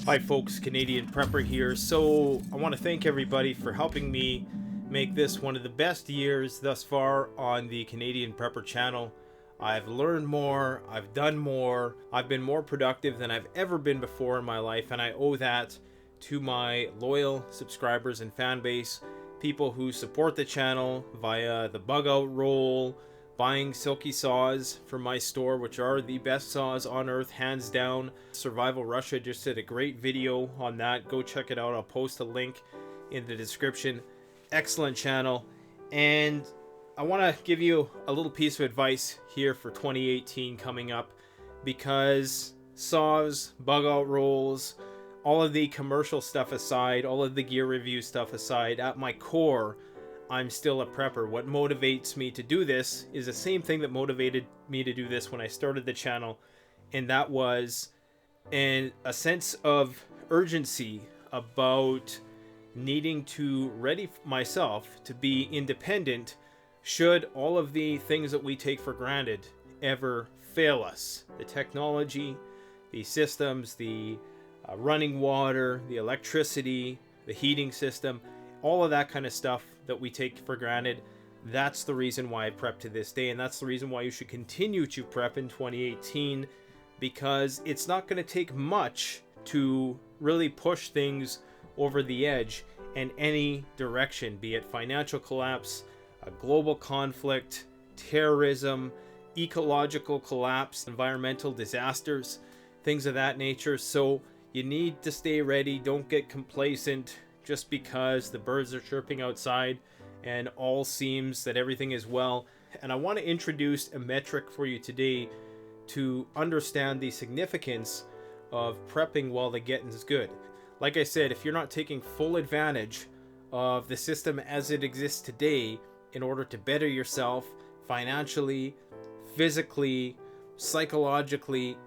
Hi folks, Canadian Prepper here. So I want to thank everybody for helping me make this one of the best years thus far on the Canadian Prepper channel. I've learned more, I've done more, I've been more productive than I've ever been before in my life, and I owe that to my loyal subscribers and fan base, people who support the channel via the bug out roll, buying silky saws from my store, which are the best saws on earth, hands down. Survival Russia just did a great video on that. Go check it out. I'll post a link in the description. Excellent channel. And I want to give you a little piece of advice here for 2018 coming up, because saws, bug out rolls, all of the commercial stuff aside, all of the gear review stuff aside, at my core, I'm still a prepper. What motivates me to do this is the same thing that motivated me to do this when I started the channel, and that was a sense of urgency about needing to ready myself to be independent should all of the things that we take for granted ever fail us. The technology, the systems, the running water, the electricity, the heating system, all of that kind of stuff that we take for granted. That's the reason why I prep to this day, and that's the reason why you should continue to prep in 2018, because it's not going to take much to really push things over the edge in any direction, be it financial collapse, a global conflict, terrorism, ecological collapse, environmental disasters, things of that nature. So you need to stay ready. Don't get complacent just because the birds are chirping outside and all seems that everything is well. And I want to introduce a metric for you today to understand the significance of prepping while the getting's good. Like I said, if you're not taking full advantage of the system as it exists today in order to better yourself financially, physically, psychologically,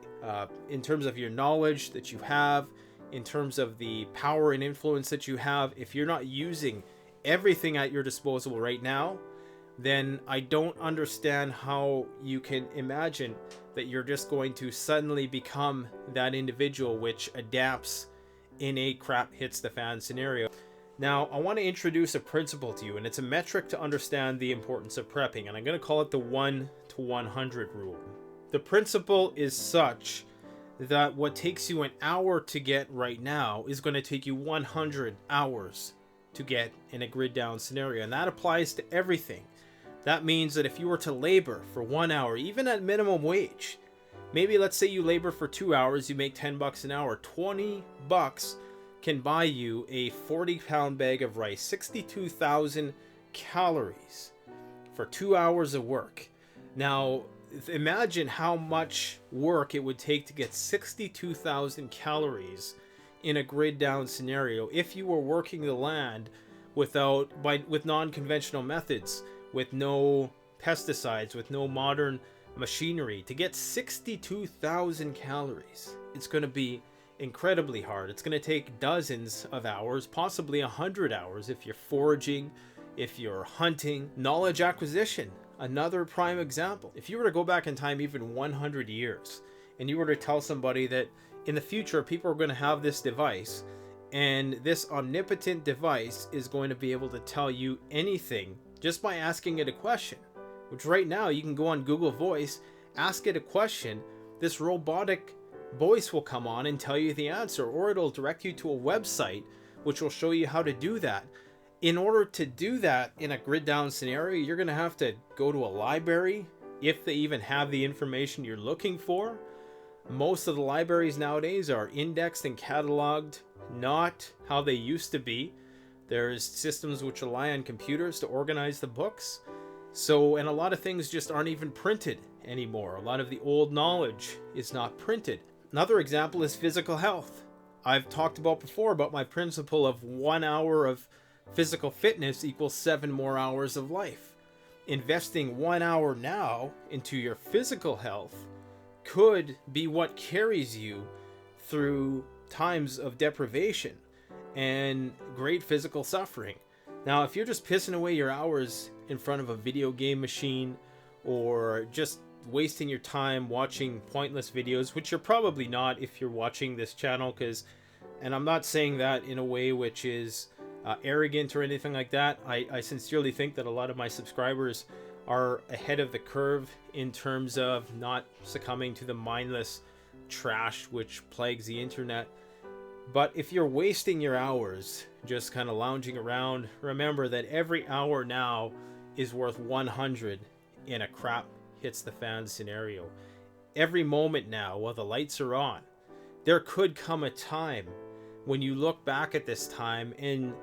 in terms of your knowledge that you have, in terms of the power and influence that you have, if you're not using everything at your disposal right now, then I don't understand how you can imagine that you're just going to suddenly become that individual which adapts in a crap hits the fan scenario. Now, I want to introduce a principle to you, and it's a metric to understand the importance of prepping, and I'm going to call it the 1 to 100 rule. The principle is such that what takes you an hour to get right now is going to take you 100 hours to get in a grid down scenario, and that applies to everything. That means that if you were to labor for 1 hour, even at minimum wage, maybe let's say you labor for 2 hours, you make 10 bucks an hour, 20 bucks can buy you a 40-pound bag of rice, 62,000 calories for 2 hours of work. Now, imagine how much work it would take to get 62,000 calories in a grid down scenario if you were working the land with non-conventional methods, with no pesticides, with no modern machinery. To get 62,000 calories, it's going to be incredibly hard. It's going to take dozens of hours, possibly 100 hours if you're foraging, if you're hunting. Knowledge acquisition, another prime example. If you were to go back in time even 100 years and you were to tell somebody that in the future people are going to have this device, and this omnipotent device is going to be able to tell you anything just by asking it a question, which right now you can go on Google Voice, ask it a question, this robotic voice will come on and tell you the answer, or it'll direct you to a website which will show you how to do that. In order to do that in a grid down scenario, you're going to have to go to a library, if they even have the information you're looking for. Most of the libraries nowadays are indexed and cataloged, not how they used to be. There's systems which rely on computers to organize the books. So, and a lot of things just aren't even printed anymore. A lot of the old knowledge is not printed. Another example is physical health. I've talked about before about my principle of 1 hour of physical fitness equals 7 more hours of life. Investing 1 hour now into your physical health could be what carries you through times of deprivation and great physical suffering. Now, if you're just pissing away your hours in front of a video game machine, or just wasting your time watching pointless videos, which you're probably not if you're watching this channel, because And I'm not saying that in a way which is arrogant or anything like that. I sincerely think that a lot of my subscribers are ahead of the curve in terms of not succumbing to the mindless trash which plagues the internet. But if you're wasting your hours just kind of lounging around, remember that every hour now is worth 100 in a crap hits the fan scenario. Every moment now while the lights are on, there could come a time when you look back at this time and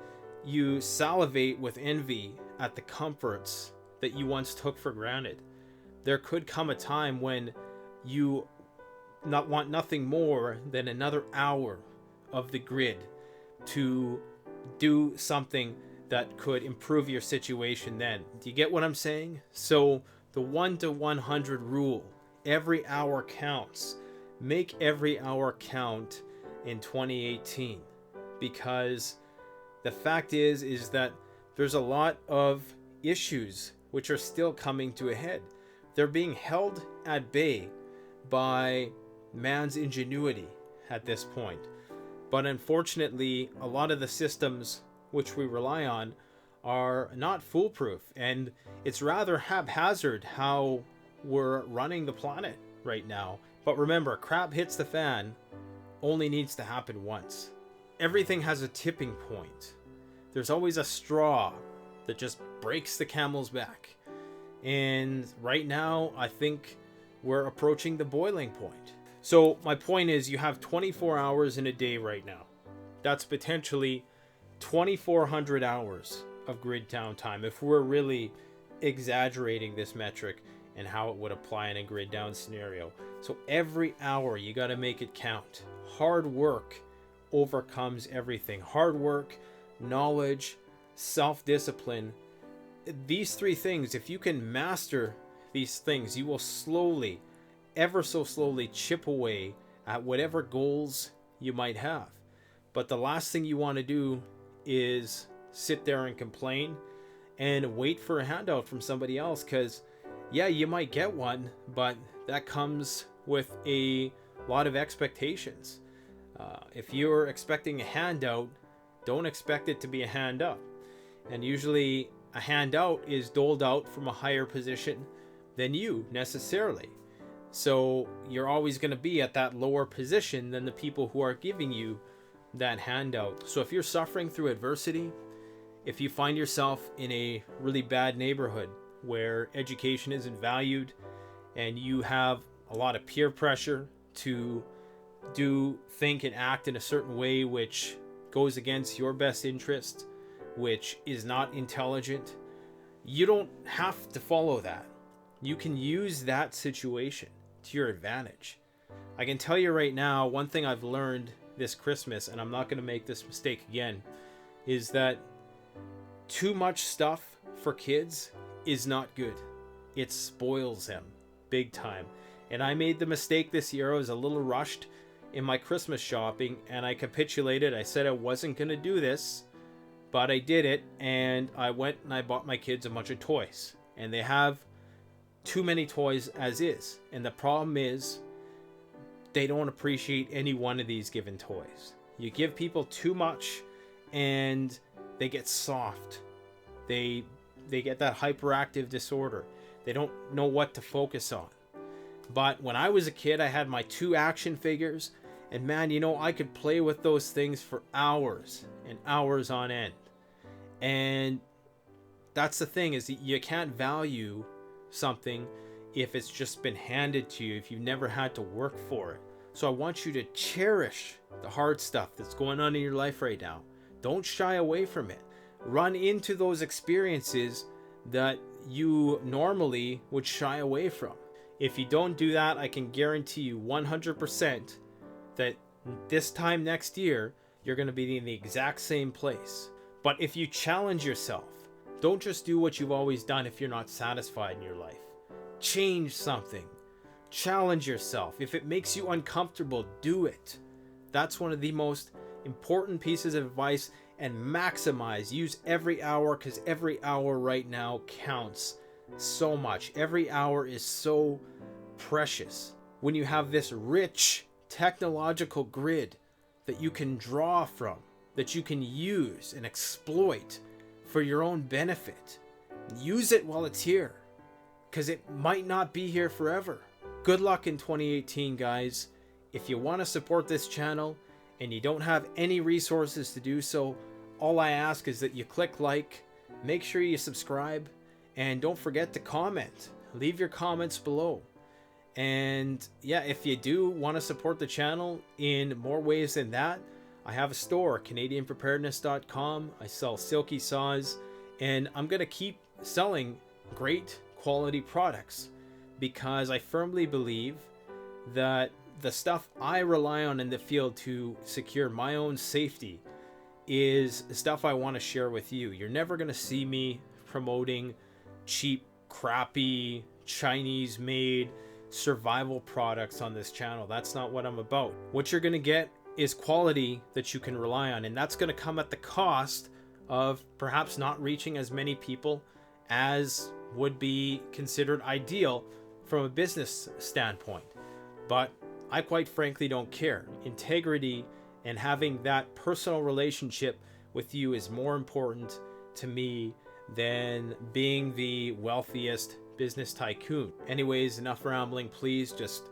you salivate with envy at the comforts that you once took for granted. There could come a time when you want nothing more than another hour of the grid to do something that could improve your situation then. Do you get what I'm saying? So the 1 to 100 rule, every hour counts. Make every hour count in 2018, because the fact is that there's a lot of issues which are still coming to a head. They're being held at bay by man's ingenuity at this point. But unfortunately, a lot of the systems which we rely on are not foolproof, and it's rather haphazard how we're running the planet right now. But remember, crap hits the fan only needs to happen once. Everything has a tipping point. There's always a straw that just breaks the camel's back. And right now, I think we're approaching the boiling point. So my point is, you have 24 hours in a day right now. That's potentially 2,400 hours of grid downtime if we're really exaggerating this metric and how it would apply in a grid down scenario. So every hour you got to make it count. Hard work overcomes everything. Hard work, knowledge, self-discipline. These three things, if you can master these things, you will slowly, ever so slowly, chip away at whatever goals you might have. But the last thing you want to do is sit there and complain and wait for a handout from somebody else, because yeah, you might get one, but that comes with a lot of expectations. If you're expecting a handout, don't expect it to be a hand up. And usually a handout is doled out from a higher position than you necessarily. So you're always going to be at that lower position than the people who are giving you that handout. So if you're suffering through adversity, if you find yourself in a really bad neighborhood where education isn't valued and you have a lot of peer pressure to think and act in a certain way which goes against your best interest, which is not intelligent, you don't have to follow that. You can use that situation to your advantage. I can tell you right now, one thing I've learned this Christmas, and I'm not going to make this mistake again, is that too much stuff for kids is not good. It spoils them big time. And I made the mistake this year. I was a little rushed in my Christmas shopping and I capitulated. I said I wasn't going to do this, but I did it, and I went and I bought my kids a bunch of toys. And they have too many toys as is. And the problem is they don't appreciate any one of these given toys. You give people too much and they get soft. They get that hyperactive disorder. They don't know what to focus on. But when I was a kid, I had my 2 action figures, and man, I could play with those things for hours and hours on end. And that's the thing, is that you can't value something if it's just been handed to you, if you've never had to work for it. So I want you to cherish the hard stuff that's going on in your life right now. Don't shy away from it. Run into those experiences that you normally would shy away from. If you don't do that, I can guarantee you 100% that this time next year, you're going to be in the exact same place. But if you challenge yourself, don't just do what you've always done if you're not satisfied in your life. Change something. Challenge yourself. If it makes you uncomfortable, do it. That's one of the most important pieces of advice. And maximize. Use every hour, because every hour right now counts so much. Every hour is so precious. When you have this rich technological grid that you can draw from, that you can use and exploit for your own benefit. Use it while it's here, because it might not be here forever. Good luck in 2018, guys. If you want to support this channel and you don't have any resources to do so, all I ask is that you click like, make sure you subscribe, and don't forget to comment. Leave your comments below. And yeah, if you do want to support the channel in more ways than that, I have a store, CanadianPreparedness.com. I sell silky saws, and I'm going to keep selling great quality products because I firmly believe that the stuff I rely on in the field to secure my own safety is stuff I want to share with you. You're never going to see me promoting cheap, crappy, Chinese-made survival products on this channel. That's not what I'm about. What you're going to get is quality that you can rely on, and that's going to come at the cost of perhaps not reaching as many people as would be considered ideal from a business standpoint. But I quite frankly don't care. Integrity and having that personal relationship with you is more important to me than being the wealthiest business tycoon. Anyways, enough rambling. Please just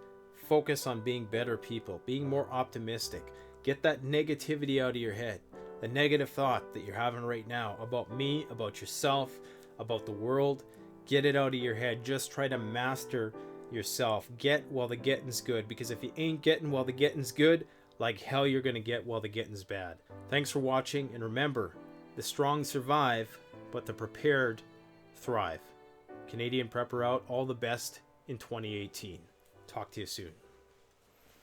focus on being better people, being more optimistic. Get that negativity out of your head, the negative thought that you're having right now about me, about yourself, about the world. Get it out of your head. Just try to master yourself. Get while the getting's good, because if you ain't getting while the getting's good, like hell you're gonna get while the getting's bad. Thanks for watching, and remember, the strong survive, but the prepared thrive. Canadian Prepper out. All the best in 2018. Talk to you soon.